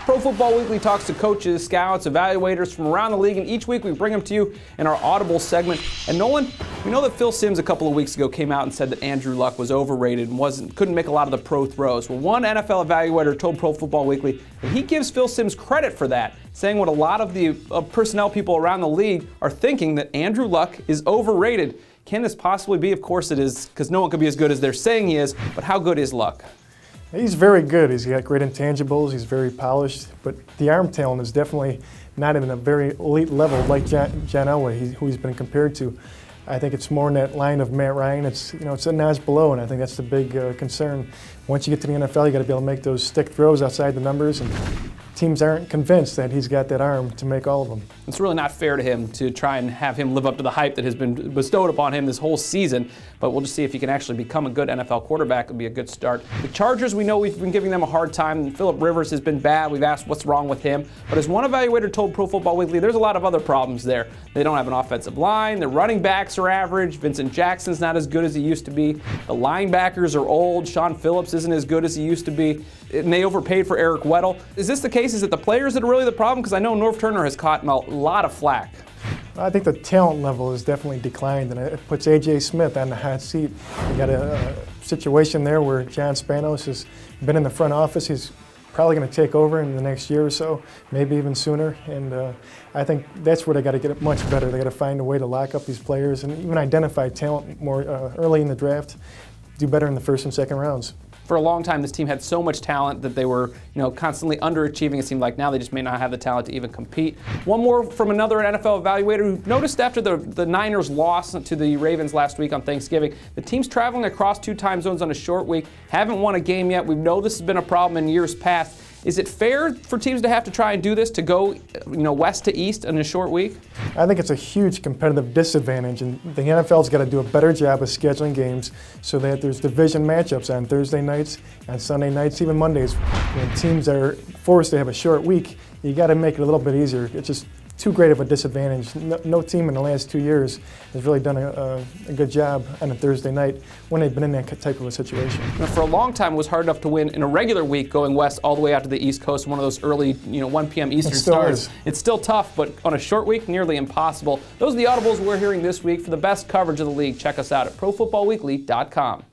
Pro Football Weekly talks to coaches, scouts, evaluators from around the league, and each week we bring them to you in our Audibles segment. And Nolan, we know that Phil Simms a couple of weeks ago came out and said that Andrew Luck was overrated and couldn't make a lot of the pro throws. Well, one NFL evaluator told Pro Football Weekly that he gives Phil Simms credit for that, saying what a lot of the personnel people around the league are thinking, that Andrew Luck is overrated. Can this possibly be? Of course it is, because no one could be as good as they're saying he is, but how good is Luck? He's very good. He's got great intangibles. He's very polished, but the arm talent is definitely not in a very elite level like John Elway, who he's been compared to. I think it's more in that line of Matt Ryan. It's a notch below, and I think that's the big concern. Once you get to the NFL, you got to be able to make those stick throws outside the numbers, and teams aren't convinced that he's got that arm to make all of them. It's really not fair to him to try and have him live up to the hype that has been bestowed upon him this whole season, but we'll just see if he can actually become a good NFL quarterback. It'll be a good start. The Chargers, we know we've been giving them a hard time. Phillip Rivers has been bad. We've asked what's wrong with him, but as one evaluator told Pro Football Weekly, there's a lot of other problems there. They don't have an offensive line. Their running backs are average. Vincent Jackson's not as good as he used to be. The linebackers are old. Sean Phillips isn't as good as he used to be. And they overpaid for Eric Weddle. Is this the case? Is it the players that are really the problem? Because I know Norv Turner has caught a lot of flack. I think the talent level has definitely declined, and it puts A.J. Smith on the hot seat. You got a situation there where John Spanos has been in the front office. He's probably going to take over in the next year or so, maybe even sooner. And I think that's where they got to get it much better. They got to find a way to lock up these players and even identify talent more early in the draft. Do better in the first and second rounds. For a long time, this team had so much talent that they were, constantly underachieving. It seemed like now they just may not have the talent to even compete. One more from another NFL evaluator who noticed after the Niners loss to the Ravens last week on Thanksgiving, the team's traveling across 2 time zones on a short week, haven't won a game yet. We know this has been a problem in years past. Is it fair for teams to have to try and do this, to go west to east in a short week? I think it's a huge competitive disadvantage, and the NFL's got to do a better job of scheduling games so that there's division matchups on Thursday nights, on Sunday nights, even Mondays. When teams are forced to have a short week, you got to make it a little bit easier. It's just too great of a disadvantage. No team in the last 2 years has really done a good job on a Thursday night when they've been in that type of a situation. Now, for a long time, it was hard enough to win in a regular week going west all the way out to the East Coast, one of those early 1 p.m. Eastern starts. It's still tough, but on a short week, nearly impossible. Those are the Audibles we're hearing this week. For the best coverage of the league, check us out at ProFootballWeekly.com.